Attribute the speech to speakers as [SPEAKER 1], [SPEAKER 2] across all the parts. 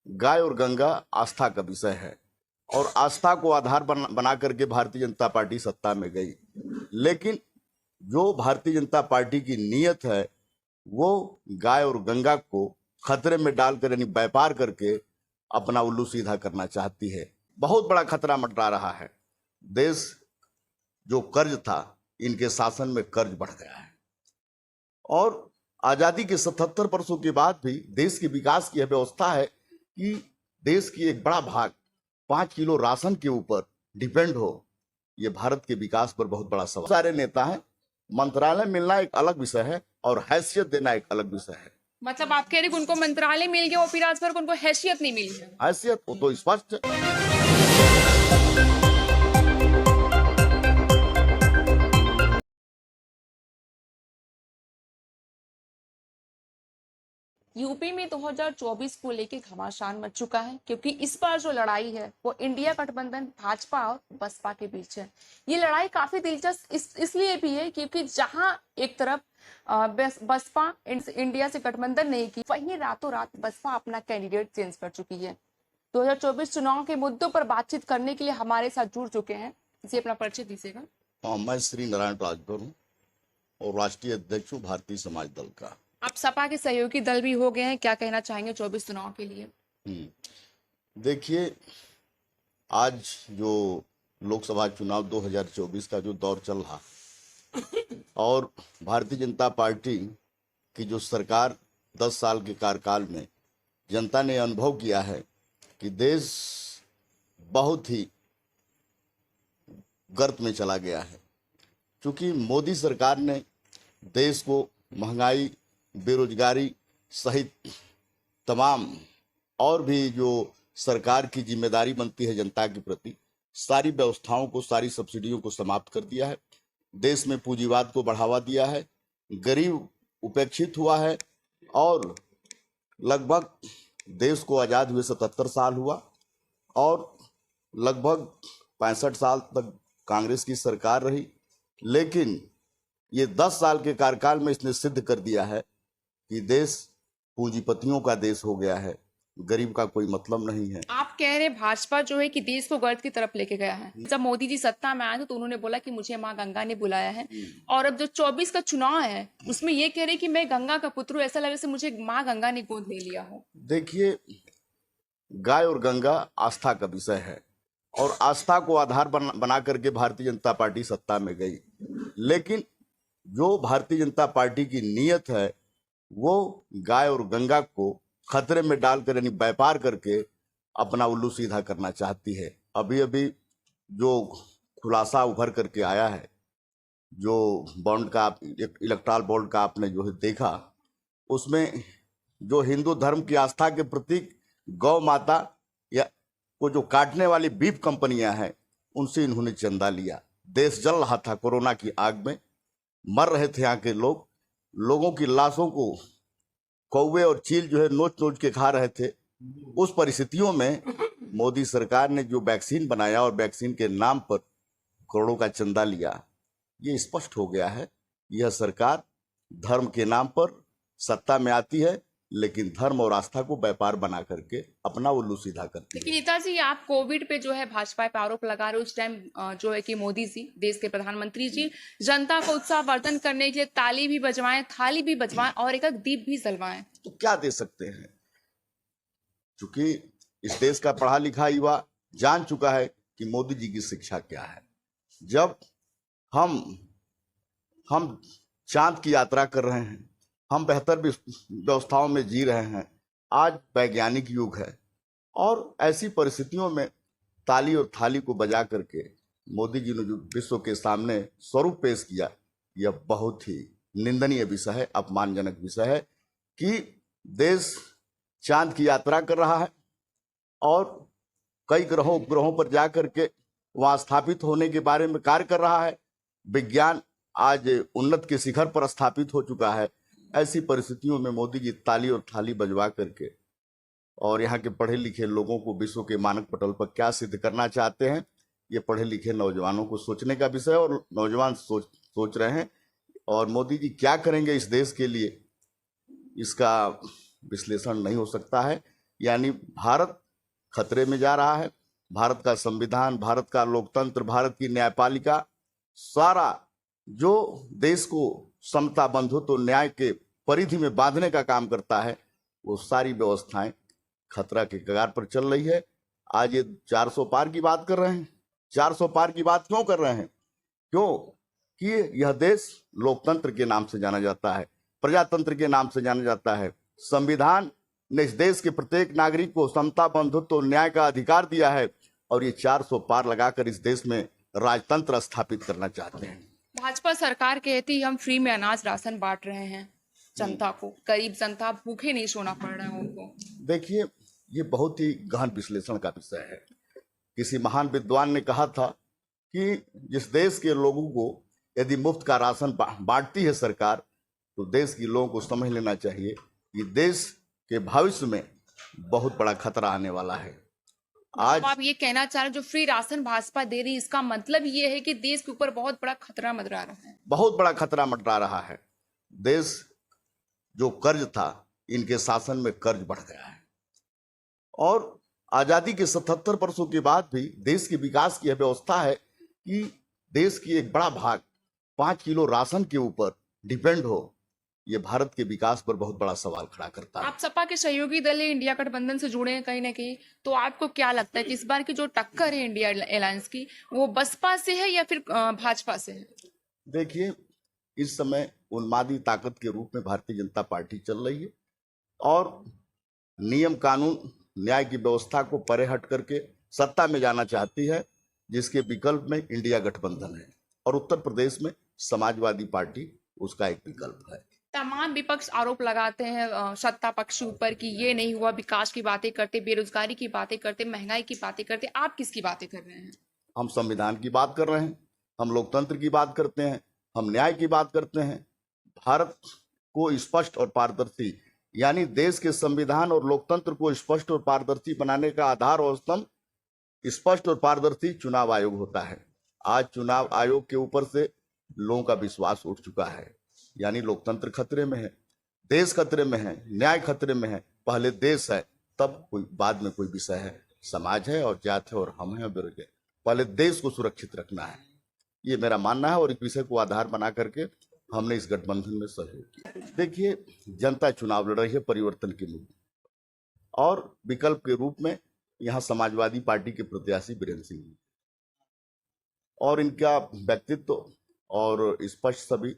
[SPEAKER 1] गाय और गंगा आस्था का विषय है और आस्था को आधार बना करके भारतीय जनता पार्टी सत्ता में गई। लेकिन जो भारतीय जनता पार्टी की नीयत है वो गाय और गंगा को खतरे में डालकर यानी व्यापार करके अपना उल्लू सीधा करना चाहती है। बहुत बड़ा खतरा मंडरा रहा है। देश जो कर्ज था, इनके शासन में कर्ज बढ़ गया है और आजादी के 77 वर्षों के बाद भी देश के विकास की यह व्यवस्था है कि देश की एक बड़ा भाग 5 किलो राशन के ऊपर डिपेंड हो। ये भारत के विकास पर बहुत बड़ा सवाल। सारे नेता हैं, मंत्रालय मिलना एक अलग विषय है और हैसियत देना एक अलग विषय है।
[SPEAKER 2] मतलब आप कह रहे हैं कि उनको मंत्रालय मिल गया और फिर आज भर उनको हैसियत नहीं मिली है।
[SPEAKER 1] हैसियत वो तो स्पष्ट है।
[SPEAKER 2] यूपी में 2024 को लेके घमासान मच चुका है, क्योंकि इस बार जो लड़ाई है वो इंडिया गठबंधन भाजपा और बसपा के बीच है। ये लड़ाई काफी दिलचस्प इसलिए भी है क्योंकि जहां एक तरफ बसपा इंडिया से गठबंधन नहीं की, वहीं रातों रात बसपा अपना कैंडिडेट चेंज कर चुकी है। 2024 चुनाव के मुद्दों पर बातचीत करने के लिए हमारे साथ जुड़ चुके हैं। इसे अपना परिचय दीजिएगा।
[SPEAKER 1] मैं श्री नारायण राजभर हूँ और राष्ट्रीय अध्यक्ष हूँ भारतीय समाज दल का।
[SPEAKER 2] आप सपा के सहयोगी दल भी हो गए हैं, क्या कहना चाहेंगे 24 चुनाव के लिए?
[SPEAKER 1] देखिए, आज जो लोकसभा चुनाव 2024 का जो दौर चल रहा और भारतीय जनता पार्टी की जो सरकार 10 साल के कार्यकाल में जनता ने अनुभव किया है कि देश बहुत ही गर्त में चला गया है। क्योंकि मोदी सरकार ने देश को महंगाई, बेरोजगारी सहित तमाम और भी जो सरकार की जिम्मेदारी बनती है जनता के प्रति, सारी व्यवस्थाओं को, सारी सब्सिडियों को समाप्त कर दिया है। देश में पूंजीवाद को बढ़ावा दिया है, गरीब उपेक्षित हुआ है और लगभग देश को आज़ाद हुए 77 साल हुआ और लगभग 65 साल तक कांग्रेस की सरकार रही। लेकिन ये 10 साल के कार्यकाल में इसने सिद्ध कर दिया है कि देश पूंजीपतियों का देश हो गया है, गरीब का कोई मतलब नहीं है।
[SPEAKER 2] आप कह रहे भाजपा जो है कि देश को गर्त की तरफ लेके गया है। जब मोदी जी सत्ता में आए थे तो उन्होंने बोला कि मुझे माँ गंगा ने बुलाया है, और अब जो 24 का चुनाव है उसमें ये कह रहे कि मैं गंगा का पुत्र हूँ, ऐसा लगे जैसे मुझे माँ गंगा ने गोद ले लिया हो।
[SPEAKER 1] देखिए, गाय और गंगा आस्था का विषय है और आस्था को आधार बना करके भारतीय जनता पार्टी सत्ता में गई। लेकिन जो भारतीय जनता पार्टी की नीयत है वो गाय और गंगा को खतरे में डालकर यानी व्यापार करके अपना उल्लू सीधा करना चाहती है। अभी अभी जो खुलासा उभर करके आया है, जो बॉन्ड का, इलेक्ट्रल बॉन्ड का आपने जो है देखा, उसमें जो हिंदू धर्म की आस्था के प्रतीक गौ माता या को जो काटने वाली बीफ कंपनियां हैं, उनसे इन्होंने चंदा लिया। देश जल रहा था, कोरोना की आग में मर रहे थे यहाँ के लोगों की लाशों को कौवे और चील जो है नोच नोच के खा रहे थे। उस परिस्थितियों में मोदी सरकार ने जो वैक्सीन बनाया और वैक्सीन के नाम पर करोड़ों का चंदा लिया, ये स्पष्ट हो गया है यह सरकार धर्म के नाम पर सत्ता में आती है, लेकिन धर्म और आस्था को व्यापार बना करके अपना उल्लू सीधा करती है।
[SPEAKER 2] लेकिन नेताजी, आप कोविड पे जो है भाजपा पे आरोप लगा रहे हो। उस टाइम जो है कि मोदी जी, देश के प्रधानमंत्री जी, जनता को उत्साहवर्धन करने के लिए ताली भी बजवाएं, थाली भी बजवाएं और एक दीप भी जलवाएं।
[SPEAKER 1] तो क्या दे सकते हैं? क्योंकि इस देश का पढ़ा लिखा युवा जान चुका है कि मोदी जी की शिक्षा क्या है। जब हम चांद की यात्रा कर रहे हैं, हम बेहतर व्यवस्थाओं में जी रहे हैं, आज वैज्ञानिक युग है और ऐसी परिस्थितियों में ताली और थाली को बजा करके मोदी जी ने जो विश्व के सामने स्वरूप पेश किया, यह बहुत ही निंदनीय विषय है, अपमानजनक विषय है कि देश चांद की यात्रा कर रहा है और कई ग्रहों पर जा करके वहां स्थापित होने के बारे में कार्य कर रहा है। विज्ञान आज उन्नत के शिखर पर स्थापित हो चुका है। ऐसी परिस्थितियों में मोदी जी ताली और थाली बजवा करके और यहाँ के पढ़े लिखे लोगों को विश्व के मानक पटल पर क्या सिद्ध करना चाहते हैं, ये पढ़े लिखे नौजवानों को सोचने का विषय है और नौजवान सोच रहे हैं। और मोदी जी क्या करेंगे इस देश के लिए, इसका विश्लेषण नहीं हो सकता है। यानी भारत खतरे में जा रहा है। भारत का संविधान, भारत का लोकतंत्र, भारत की न्यायपालिका, सारा जो देश को समता, बंधुत्व, न्याय के परिधि में बांधने का काम करता है, वो सारी व्यवस्थाएं खतरा के कगार पर चल रही है। आज ये 400 पार की बात कर रहे हैं। 400 पार की बात क्यों कर रहे हैं? क्यों कि यह देश लोकतंत्र के नाम से जाना जाता है, प्रजातंत्र के नाम से जाना जाता है। संविधान ने इस देश के प्रत्येक नागरिक को समता, बंधुत्व, न्याय का अधिकार दिया है और ये 400 पार लगाकर इस देश में राजतंत्र स्थापित करना चाहते हैं।
[SPEAKER 2] भाजपा सरकार कहती है हम फ्री में अनाज राशन बांट रहे हैं जनता को, गरीब जनता भूखे नहीं सोना पड़ रहा है उनको।
[SPEAKER 1] देखिए, ये बहुत ही गहन विश्लेषण का विषय है। किसी महान विद्वान ने कहा था कि जिस देश के लोगों को यदि मुफ्त का राशन बांटती है सरकार, तो देश के लोगों को समझ लेना चाहिए कि देश के भविष्य में बहुत बड़ा खतरा आने वाला है। आज
[SPEAKER 2] आप ये कहना चाह रहे हैं जो फ्री राशन भाजपा दे रही है, इसका मतलब ये है कि देश के ऊपर बहुत बड़ा खतरा मंडरा रहा है।
[SPEAKER 1] बहुत बड़ा खतरा मंडरा रहा है। देश जो कर्ज था, इनके शासन में कर्ज बढ़ गया है और आजादी के 77 वर्षों के बाद भी देश के विकास की यह व्यवस्था है कि देश की एक बड़ा भाग 5 किलो राशन के ऊपर डिपेंड हो। ये भारत के विकास पर बहुत बड़ा सवाल खड़ा करता है।
[SPEAKER 2] आप सपा के सहयोगी दल इंडिया गठबंधन से जुड़े हैं कहीं ना कहीं, तो आपको क्या लगता है कि इस बार की जो टक्कर है इंडिया अलायंस की, वो बसपा से है या फिर भाजपा से है?
[SPEAKER 1] देखिए, इस समय उन्मादी ताकत के रूप में भारतीय जनता पार्टी चल रही है और नियम, कानून, न्याय की व्यवस्था को परे हट करके सत्ता में जाना चाहती है, जिसके विकल्प में इंडिया गठबंधन है और उत्तर प्रदेश में समाजवादी पार्टी उसका एक विकल्प है।
[SPEAKER 2] तमाम विपक्ष आरोप लगाते हैं सत्ता पक्ष ऊपर कि ये नहीं हुआ, विकास की बातें करते, बेरोजगारी की बातें करते, महंगाई की बातें करते। आप किसकी बातें कर रहे हैं?
[SPEAKER 1] हम संविधान की बात कर रहे हैं, हम लोकतंत्र की बात करते हैं, हम न्याय की बात करते हैं। भारत को स्पष्ट और पारदर्शी, यानी देश के संविधान और लोकतंत्र को स्पष्ट और पारदर्शी बनाने का आधार और स्तंभ स्पष्ट और पारदर्शी चुनाव आयोग होता है। आज चुनाव आयोग के ऊपर से लोगों का विश्वास उठ चुका है, यानी लोकतंत्र खतरे में है, देश खतरे में है, न्याय खतरे में है। पहले देश है, तब कोई बाद में कोई विषय है। समाज है और जात है और हम हैं और वर्ग है। पहले देश को सुरक्षित रखना है, ये मेरा मानना है और इस विषय को आधार बना करके हमने इस गठबंधन में सहयोग किया। देखिए, जनता चुनाव लड़ रही है परिवर्तन के मुद्दे और विकल्प के रूप में यहाँ समाजवादी पार्टी के प्रत्याशी बीरेन्द्र सिंह और इनका व्यक्तित्व और स्पष्ट सभी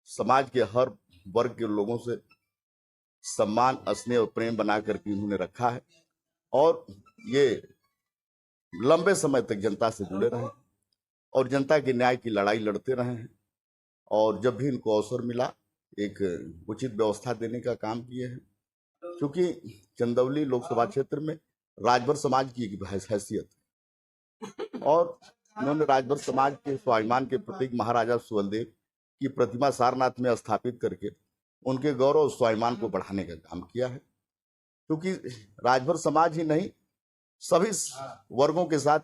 [SPEAKER 1] समाज के हर वर्ग के लोगों से सम्मान, स्नेह और प्रेम बना करके इन्होंने रखा है और ये लंबे समय तक जनता से जुड़े रहे और जनता के न्याय की लड़ाई लड़ते रहे हैं और जब भी इनको अवसर मिला एक उचित व्यवस्था देने का काम किए हैं। क्योंकि चंदौली लोकसभा क्षेत्र में राजभर समाज की एक हैसियत है और उन्होंने राजभर समाज के स्वाभिमान के प्रतीक महाराजा सुहेलदेव की प्रतिमा सारनाथ में स्थापित करके उनके गौरव और स्वाभिमान को बढ़ाने का काम किया है। क्योंकि राजभर समाज ही नहीं, सभी वर्गों के साथ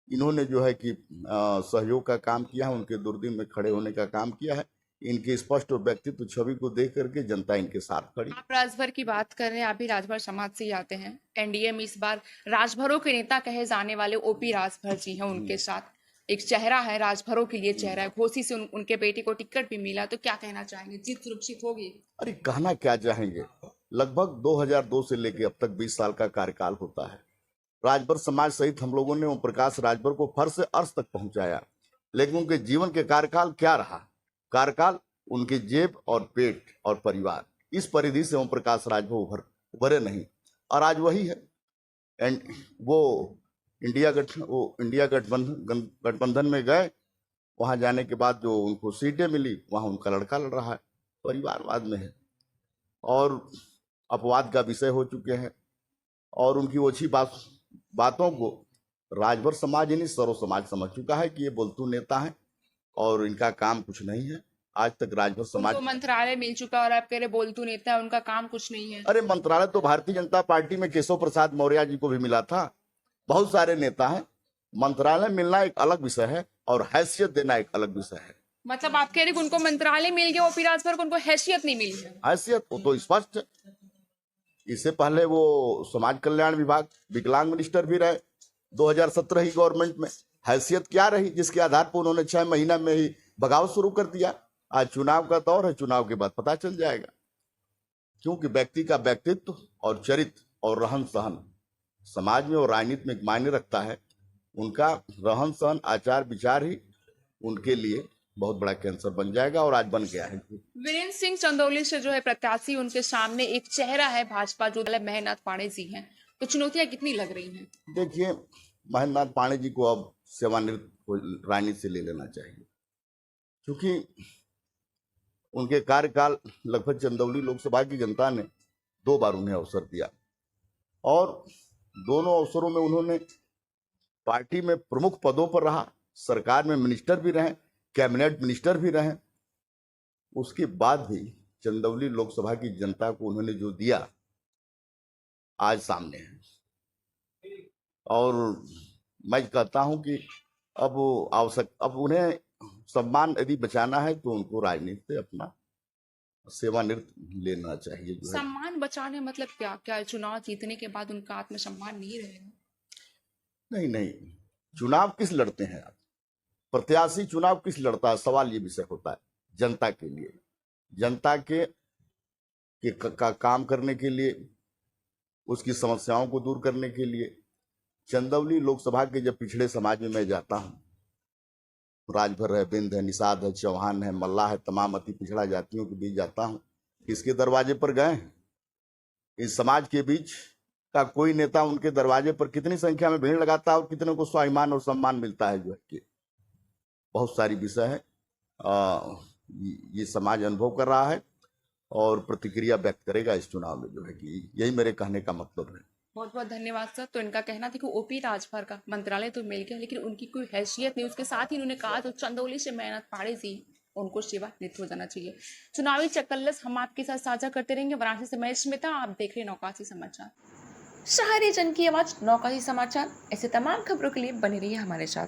[SPEAKER 1] इन्होंने जो है कि सहयोग का काम किया है, उनके दुर्दिन में खड़े होने का काम किया है। इनके स्पष्ट और व्यक्तित्व छवि को देख करके जनता इनके साथ खड़ी।
[SPEAKER 2] आप राजभर की बात कर रहे हैं, आप भी राजभर समाज से ही आते हैं। एनडीए में इस बार राजभरों के नेता कहे जाने वाले ओपी राजभर जी हैं, उनके साथ एक चेहरा है, राजभरों के लिए चेहरा है। घोसी से उनके बेटे को टिकट भी मिला, तो क्या कहना चाहेंगे? जीत सुरक्षित होगी?
[SPEAKER 1] अरे कहना क्या चाहेंगे, लगभग 2002 से लेके अब तक 20 साल का कार्यकाल होता है। राजभर समाज सहित हम लोगों ने ओम प्रकाश राजभर को फर्श से अर्श तक पहुंचाया, लेकिन उनके जीवन के कार्यकाल क्या रहा? कार्यकाल उनके जेब और पेट और परिवार, इस परिधि से ओम प्रकाश राजभर उभरे नहीं और आज वही है। एंड वो इंडिया गठबंधन में गए, वहां जाने के बाद जो उनको सीटें मिली वहां उनका लड़का लड़ रहा है, परिवारवाद में है और अपवाद का विषय हो चुके हैं और उनकी ओछी बातों को राजभर समाज यानी सर्व समाज समझ चुका है कि ये बोलतू नेता है और इनका काम कुछ नहीं है। आज तक राजभर समाज
[SPEAKER 2] उनको मंत्रालय मिल चुका और आप कह रहे बोलतू नेता है, उनका काम कुछ नहीं है।
[SPEAKER 1] अरे मंत्रालय तो भारतीय जनता पार्टी में केशव प्रसाद मौर्य जी को भी मिला था। बहुत सारे नेता हैं, मंत्रालय मिलना एक अलग विषय है और हैसियत देना एक अलग विषय है।
[SPEAKER 2] मतलब आप कह रहे कि उनको मंत्रालय मिल गया, ओपी राजभर को उनको हैसियत नहीं मिली है?
[SPEAKER 1] हैसियत वो तो स्पष्ट इससे पहले वो समाज कल्याण विभाग विकलांग मिनिस्टर भी रहे 2017 की गवर्नमेंट में। हैसियत क्या रही जिसके आधार पर उन्होंने 6 महीना में ही बगावत शुरू कर दिया। आज चुनाव का दौर है, चुनाव के बाद पता चल जाएगा, क्योंकि व्यक्ति का व्यक्तित्व और चरित्र और रहन सहन समाज में और राजनीति में एक मायने रखता है। उनका रहन सहन आचार विचार ही उनके लिए बहुत बड़ा कैंसर बन जाएगा और आज बन गया है।
[SPEAKER 2] वीरेंद्र सिंह चंदौली से जो है प्रत्याशी, उनके सामने एक चेहरा है भाजपा जो महेंद्र नाथ पांडे जी हैं, तो चुनौतियां कितनी लग रही हैं?
[SPEAKER 1] देखिए, महेंद्र नाथ पांडे जी को अब सेवानिवृत्त राजनीति से ले लेना चाहिए, क्योंकि उनके कार्यकाल लगभग चंदौली लोकसभा की जनता ने 2 बार उन्हें अवसर दिया और दोनों अवसरों में उन्होंने पार्टी में प्रमुख पदों पर रहा, सरकार में मिनिस्टर भी रहे, कैबिनेट मिनिस्टर भी रहे। उसके बाद भी चंदौली लोकसभा की जनता को उन्होंने जो दिया आज सामने है। और मैं कहता हूं कि अब उन्हें सम्मान यदि बचाना है तो उनको राजनीति से अपना सेवानिवृत्त लेना चाहिए। जो है
[SPEAKER 2] सम्मान बचाने मतलब क्या? क्या चुनाव जीतने के बाद उनका आत्मसम्मान नहीं रहेगा?
[SPEAKER 1] नहीं, चुनाव किस लड़ते हैं आप? प्रत्याशी चुनाव किस लड़ता है, सवाल ये विषय होता है। जनता के लिए, जनता के काम करने के लिए, उसकी समस्याओं को दूर करने के लिए। चंदौली लोकसभा के जब पिछड़े समाज में मैं जाता हूं, राजभर है, बिंद है, निषाद है, चौहान है, मल्लाह है, तमाम अति पिछड़ा जातियों के बीच जाता हूं, किसके दरवाजे पर गए हैं? इस समाज के बीच का कोई नेता उनके दरवाजे पर कितनी संख्या में भीड़ लगाता है और कितने को स्वाभिमान और सम्मान मिलता है? जो है कि बहुत सारी विषय है, ये समाज अनुभव कर रहा है और प्रतिक्रिया व्यक्त करेगा इस चुनाव में। जो है कि यही मेरे कहने का मतलब है।
[SPEAKER 2] बहुत बहुत धन्यवाद सर। तो इनका कहना था कि ओपी राजभर का मंत्रालय तो मिल गया, लेकिन उनकी कोई हैसियत नहीं। उसके साथ ही उन्होंने कहा तो चंदौली से महेंद्र नाथ पांडे जी, उनको सेवानिवृत्त हो जाना चाहिए। चुनावी चकल्लस हम आपके साथ साझा करते रहेंगे। वाराणसी से मैं स्मिता, आप देख रहे हैं नौकासी समाचार, शहरी जन की आवाज नौकासी समाचार। ऐसे तमाम खबरों के लिए बने रहिए हमारे साथ।